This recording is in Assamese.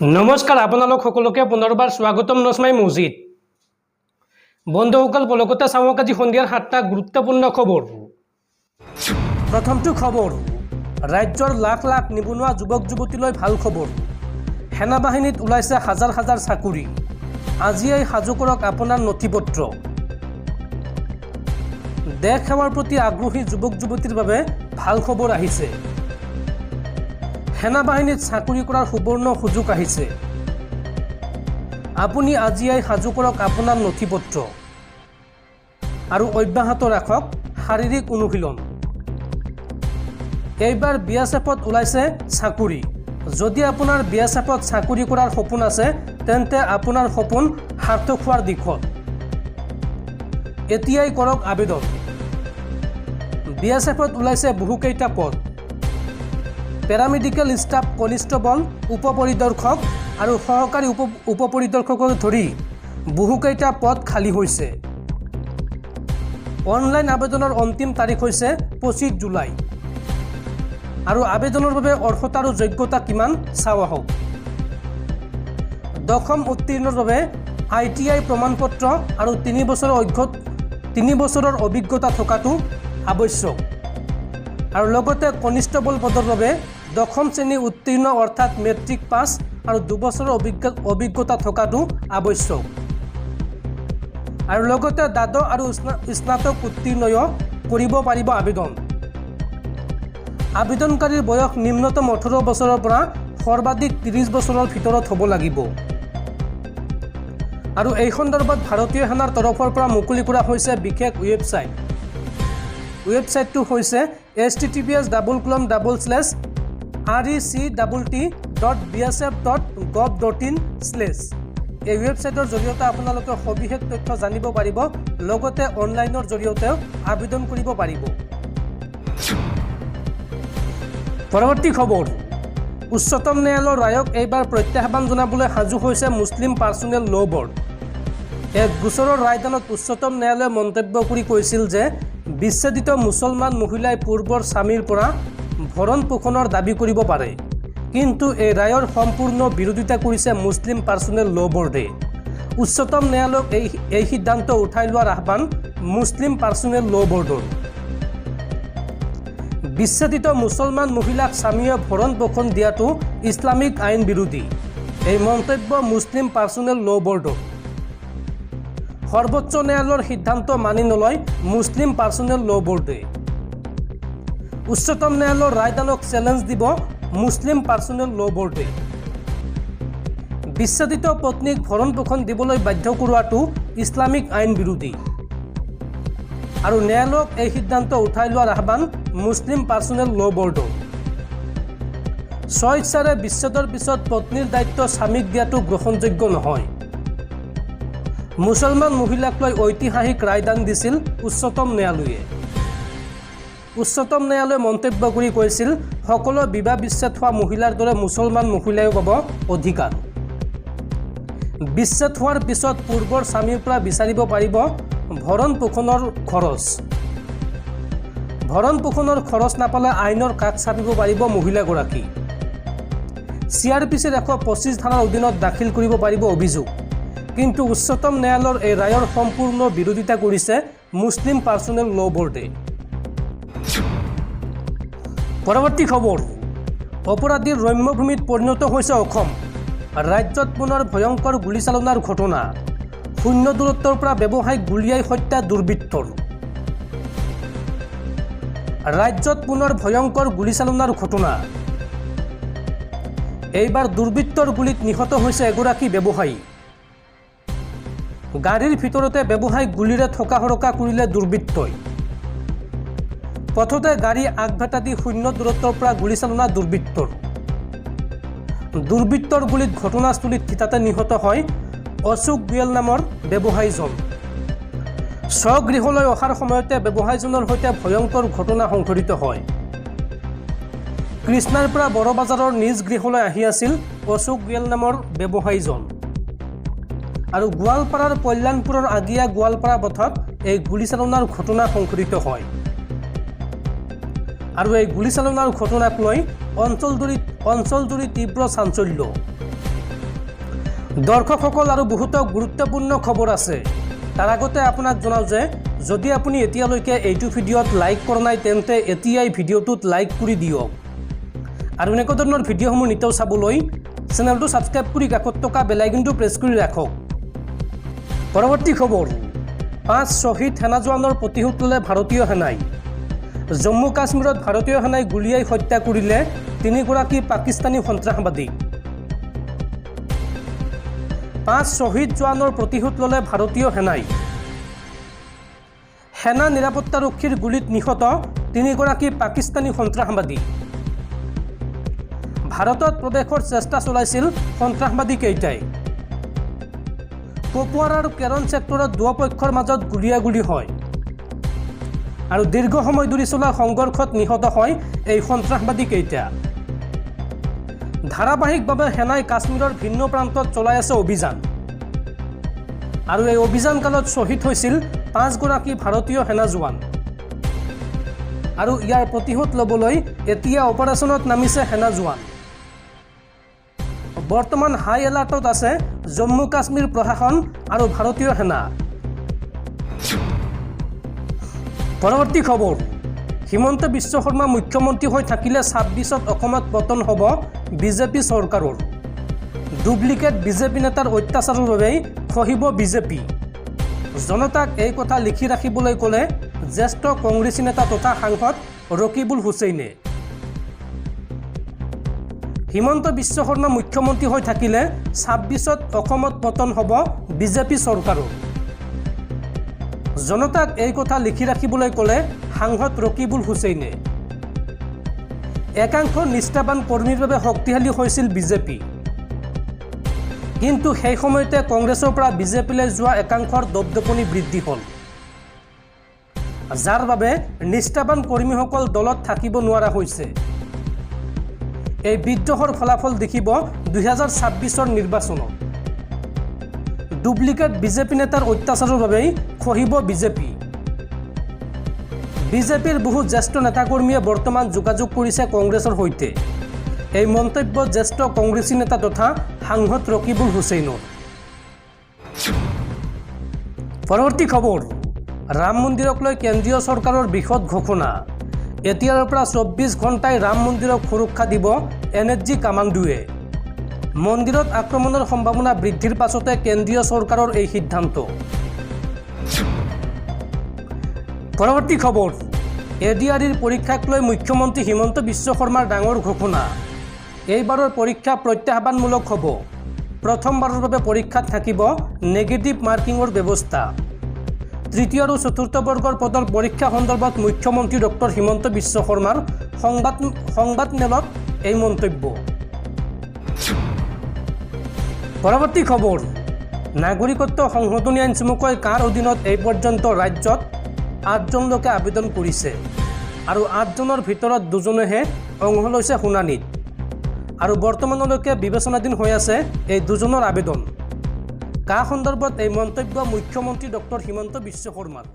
নমস্কাৰ আপোনালোক সকলোকে পুনৰবাৰ স্বাগতম নসমাই মছজিদ বন্ধুসকল পলকতে চাওক আজি সন্ধিয়াৰ 7টা গুৰুত্বপূৰ্ণ খবৰ। প্ৰথমটো খবৰ, ৰাজ্যৰ লাখ লাখ নিবনুৱা যুৱক যুৱতীলৈ ভাল খবৰ। সেনা বাহিনীত ওলাইছে হাজাৰ হাজাৰ চাকৰি। আজিয়েই সাজু কৰক আপোনাৰ নথিপত্ৰ। দেশ সেৱাৰ প্ৰতি আগ্ৰহী যুৱক যুৱতীৰ বাবে ভাল খবৰ আহিছে। সেনা বাহিনীত চাকৰি কৰাৰ সুবৰ্ণ সুযোগ আহিছে। আপুনি আজিয়েই সাজু কৰক আপোনাৰ নথিপত্ৰ আৰু অব্যাহত ৰাখক শাৰীৰিক অনুশীলন। এইবাৰ BSFত ওলাইছে চাকৰি। যদি আপোনাৰ BSFত চাকৰি কৰাৰ সপোন আছে তেন্তে আপোনাৰ সপোন সাৰ্থক হোৱাৰ দিশত। এতিয়াই কৰক আবেদন। BSFত ওলাইছে বহুকেইটা পদ। পেৰামেডিকেল ষ্টাফ কনিষ্টবল, উপপৰিদৰ্শক আৰু সহকাৰী উপপৰিদৰ্শকক ধৰি বহুকেইটা পদ খালী হৈছে। অনলাইন আবেদনৰ অন্তিম তাৰিখ হৈছে 25 জুলাই। আৰু আবেদনৰ বাবে অৰ্হতা আৰু যোগ্যতা কিমান চাওঁ আহক। দশম উত্তীৰ্ণৰ বাবে ITI প্ৰমাণপত্ৰ আৰু 3 বছৰৰ অভিজ্ঞতা থকাটো আৱশ্যক। আৰু লগতে কনিষ্টবল পদৰ বাবে দশম শ্ৰেণী উত্তীৰ্ণ অৰ্থাৎ মেট্ৰিক পাছ আৰু 2 বছৰৰ অভিজ্ঞতা থকাটো আৱশ্যক। আৰু লগতে দ্বাদশ আৰু স্নাতক উত্তীৰ্ণও কৰিব পাৰিব আবেদন। আবেদনকাৰীৰ বয়স নিম্নতম 18 বছৰৰ পৰা সৰ্বাধিক 30 বছৰৰ ভিতৰত হ'ব লাগিব। আৰু এই সন্দৰ্ভত ভাৰতীয় সেনাৰ তৰফৰ পৰা মুকলি কৰা হৈছে বিশেষ ৱেবছাইট। ৱেবছাইটটো হৈছে https://rectt.bsf.gov.in/। এই ৱেবছাইটৰ জৰিয়তে আপোনালোকে সবিশেষ তথ্য জানিব পাৰিব, লগতে অনলাইনৰ জৰিয়তেও আবেদন কৰিব পাৰিব। পৰৱৰ্তী খবৰ, উচ্চতম ন্যায়ালয়ৰ ৰায়ক এইবাৰ প্ৰত্যাহ্বান জনাবলৈ সাজু হৈছে মুছলিম পাৰ্চনেল ল' বৰ্ড। এক গোচৰৰ ৰায়দানত উচ্চতম ন্যায়ালয়ে মন্তব্য কৰি কৈছিল যে বিচ্ছেদিত মুছলমান মহিলাই পূৰ্বৰ স্বামীৰ পৰা ভৰণ পোষণৰ দাবী কৰিব পাৰে। কিন্তু এই ৰায়ৰ সম্পূৰ্ণ বিৰোধিতা কৰিছে মুছলিম পাৰ্চনেল ল' বৰ্ডে। উচ্চতম ন্যায়ালয়ক এই সিদ্ধান্ত উঠাই লোৱাৰ আহ্বান মুছলিম পাৰ্চনেল ল' বৰ্ডৰ। বিচ্ছেদিত মুছলমান মহিলাক স্বামীয়ে ভৰণ পোষণ দিয়াটো ইছলামিক আইন বিৰোধী। এই মন্তব্য মুছলিম পাৰ্চনেল ল' বৰ্ডৰ। সৰ্বোচ্চ ন্যায়ালয়ৰ সিদ্ধান্ত মানি নলয় মুছলিম পাৰ্চনেল ল' বৰ্ডে। উচ্চতম ন্যায়ালয়ৰ ৰায়দানক চেলেঞ্জ দিব মুছলিম পাৰ্চনেল ল' বৰ্ডে। বিচ্ছেদিত পত্নীক ভৰণ পোষণ দিবলৈ বাধ্য কৰোৱাটো ইছলামিক আইন বিৰোধী। আৰু ন্যায়ালয়ক এই সিদ্ধান্ত উঠাই লোৱাৰ আহ্বান মুছলিম পাৰ্চনেল ল' বৰ্ডৰ। স্বইচ্ছাৰে বিচ্ছেদৰ পিছত পত্নীৰ দায়িত্ব স্বামীক দিয়াটো গ্ৰহণযোগ্য নহয়। মুছলমান মহিলাক লৈ ঐতিহাসিক ৰায়দান দিছিল উচ্চতম ন্যায়ালয়ে। উচ্চতম ন্যায়ালয়ে মন্তব্য কৰি কৈছিল, সকলো বিবাহ বিচ্ছেদ হোৱা মহিলাৰ দৰে মুছলমান মহিলাইও পাব অধিকাৰ। বিচ্ছেদ হোৱাৰ পিছত পূৰ্বৰ স্বামীৰ পৰা বিচাৰিব পাৰিব ভৰণ পোষণৰ খৰচ। ভৰণ পোষণৰ খৰচ নাপালে আইনৰ কাষ চাপিব পাৰিব মহিলাগৰাকী। CRPCৰ 125 ধাৰাৰ অধীনত দাখিল কৰিব পাৰিব অভিযোগ। কিন্তু উচ্চতম ন্যায়ালয়ৰ এই ৰায়ৰ সম্পূৰ্ণ বিৰোধিতা কৰিছে মুছলিম পাৰ্চনেল ল' বৰ্ডে। পৰৱৰ্তী খবৰ, অপৰাধীৰ ৰম্যভূমিত পৰিণত হৈছে অসম। ৰাজ্যত পুনৰ ভয়ংকৰ গুলীচালনাৰ ঘটনা। শূন্য দূৰত্বৰ পৰা ব্যৱসায়িক গুলীয়াই হত্যা দুৰ্বৃত্তৰ। ৰাজ্যত পুনৰ ভয়ংকৰ গুলীচালনাৰ ঘটনা। এইবাৰ দুৰ্বৃত্তৰ গুলীত নিহত হৈছে এগৰাকী ব্যৱসায়ী। গাড়ীৰ ভিতৰতে ব্যৱসায়িক গুলীৰে থকা সৰকা কৰিলে দুৰ্বৃত্তই। পথতে গাড়ী আগভেটা দি শূন্য দূৰত্বৰ পৰা গুলীচালনা দুৰ্বৃত্তৰ। দুৰ্বৃত্তৰ গুলীত ঘটনাস্থলীত থিতাতে নিহত হয় অশোক গোৱেল নামৰ ব্যৱসায়ীজন। স্বগৃহলৈ অহাৰ সময়তে ব্যৱসায়ীজনৰ সৈতে ভয়ংকৰ ঘটনা সংঘটিত হয়। কৃষ্ণাৰ পৰা বড়বাজাৰৰ নিজ গৃহলৈ আহি আছিল অশোক গোৱেল নামৰ ব্যৱসায়ীজন। আৰু গোৱালপাৰাৰ কল্যাণপুৰৰ আগিয়া গোৱালপাৰা পথত এই গুলীচালনাৰ ঘটনা সংঘটিত হয়। আৰু এই গুলীচালনাৰ ঘটনাক লৈ অঞ্চলজুৰি তীব্ৰ চাঞ্চল্য। দৰ্শকসকল আৰু বহুতো গুৰুত্বপূৰ্ণ খবৰ আছে। তাৰ আগতে আপোনাক জনাওঁ যে যদি আপুনি এতিয়ালৈকে এইটো ভিডিঅ'ত লাইক কৰা নাই তেন্তে এতিয়াই ভিডিঅ'টোত লাইক কৰি দিয়ক আৰু এনেকুৱা ধৰণৰ ভিডিঅ'সমূহ নিতৌ চাবলৈ চেনেলটো ছাবস্ক্ৰাইব কৰি কাষত থকা বেল আইকনটো প্ৰেছ কৰি ৰাখক। পৰৱৰ্তী খবৰ, 5 শ্বহীদ সেনা জোৱানৰ প্ৰতিশোধ ল'লে ভাৰতীয় সেনাই। জম্মু কাশ্মীৰত ভাৰতীয় সেনাই গুলীয়াই হত্যা কৰিলে 3গৰাকী পাকিস্তানী সন্ত্ৰাসবাদী। 5 শ্বহীদ জোৱানৰ প্ৰতিশোধ ল'লে ভাৰতীয় সেনাই। সেনা নিৰাপত্তাৰক্ষীৰ গুলীত নিহত 3গৰাকী পাকিস্তানী সন্ত্ৰাসবাদী। ভাৰতত প্ৰৱেশৰ চেষ্টা চলাইছিল সন্ত্ৰাসবাদীকেইটাই। কুপৱাৰা আৰু কেৰন ছেক্টৰত দুয়োপক্ষৰ মাজত গুলীয়াগুলী হয় আৰু দীৰ্ঘ সময় ধৰি চলা সংঘৰ্ষত নিহত হয় এই সন্ত্ৰাসবাদীকেইটা। ধাৰাবাহিকভাৱে সেনাই কাশ্মীৰৰ ভিন্ন প্ৰান্তত চলাই আছে অভিযান আৰু এই অভিযানকালত শ্বহীদ হৈছিল 5গৰাকী ভাৰতীয় সেনা জোৱান আৰু ইয়াৰ প্ৰতিশোধ ল'বলৈ এতিয়া অপাৰেশ্যনত নামিছে সেনা জোৱান। বৰ্তমান হাই এলাৰ্টত আছে জম্মু কাশ্মীৰ প্ৰশাসন আৰু ভাৰতীয় সেনা। পৰৱৰ্তী খবৰ, হিমন্ত বিশ্ব শৰ্মা মুখ্যমন্ত্ৰী হৈ থাকিলে 26ত অসমত পতন হ'ব বিজেপি চৰকাৰৰ। ডুপ্লিকেট বিজেপি নেতাৰ অত্যাচাৰৰ বাবেই খহিব বিজেপি। জনতাক এই কথা লিখি ৰাখিবলৈ ক'লে জ্যেষ্ঠ কংগ্ৰেছী নেতা তথা সাংসদ ৰকিবুল হুছেইনে। হিমন্ত বিশ্ব শৰ্মা মুখ্যমন্ত্ৰী হৈ থাকিলে 26ত অসমত পতন হ'ব বিজেপি চৰকাৰৰ। জনতাক এই কথা লিখি ৰাখিবলৈ ক'লে সাংসদ ৰকিবুল হুছেইনে। একাংশ নিষ্ঠাবান কৰ্মীৰ বাবে শক্তিশালী হৈছিল বিজেপি, কিন্তু সেই সময়তে কংগ্ৰেছৰ পৰা বিজেপিলৈ যোৱা একাংশৰ দপদপনি বৃদ্ধি হ'ল, যাৰ বাবে নিষ্ঠাবান কৰ্মীসকল দলত থাকিব নোৱাৰা হৈছে। এই বিদ্ৰোহৰ ফলাফল দেখিব 2026ৰ নিৰ্বাচনত। ডুপ্লিকেট বিজেপি নেতাৰ অত্যাচাৰৰ বাবেই খহিব বিজেপি। বিজেপিৰ বহু জ্যেষ্ঠ নেতাকৰ্মীয়ে বৰ্তমান যোগাযোগ কৰিছে কংগ্ৰেছৰ সৈতে। এই মন্তব্য জ্যেষ্ঠ কংগ্ৰেছী নেতা তথা সাংসদ ৰকিবুল হুছেইনৰ। পৰৱৰ্তী খবৰ, ৰাম মন্দিৰক লৈ কেন্দ্ৰীয় চৰকাৰৰ বৃহৎ ঘোষণা। এতিয়াৰ পৰা 24 ঘণ্টাই ৰাম মন্দিৰক সুৰক্ষা দিব NSG কামাণ্ডোৱে। মন্দিৰত আক্ৰমণৰ সম্ভাৱনা বৃদ্ধিৰ পাছতে কেন্দ্ৰীয় চৰকাৰৰ এই সিদ্ধান্ত। পৰৱৰ্তী খবৰ, ADREৰ পৰীক্ষাক লৈ মুখ্যমন্ত্ৰী হিমন্ত বিশ্ব শৰ্মাৰ ডাঙৰ ঘোষণা। এইবাৰৰ পৰীক্ষা প্ৰত্যাহ্বানমূলক হ'ব। প্ৰথমবাৰৰ বাবে পৰীক্ষাত থাকিব নেগেটিভ মাৰ্কিঙৰ ব্যৱস্থা। তৃতীয় আৰু চতুৰ্থ বৰ্গৰ পদৰ পৰীক্ষা সন্দৰ্ভত মুখ্যমন্ত্ৰী ডক্টৰ হিমন্ত বিশ্ব শৰ্মাৰ সংবাদমেলত এই মন্তব্য। পৰৱৰ্তী খবৰ, নাগৰিকত্ব সংশোধনী আইন চমুকৈ কাৰ অধীনত এই পৰ্যন্ত ৰাজ্যত 8জন লোকে আবেদন কৰিছে আৰু 8জনৰ ভিতৰত 2জনেহে অংশ লৈছে শুনানিত আৰু বৰ্তমানলৈকে বিবেচনাধীন হৈ আছে এই 2জনৰ আবেদন। কা সন্দৰ্ভত এই মন্তব্য মুখ্যমন্ত্ৰী ডক্টৰ হিমন্ত বিশ্ব শৰ্মাৰ।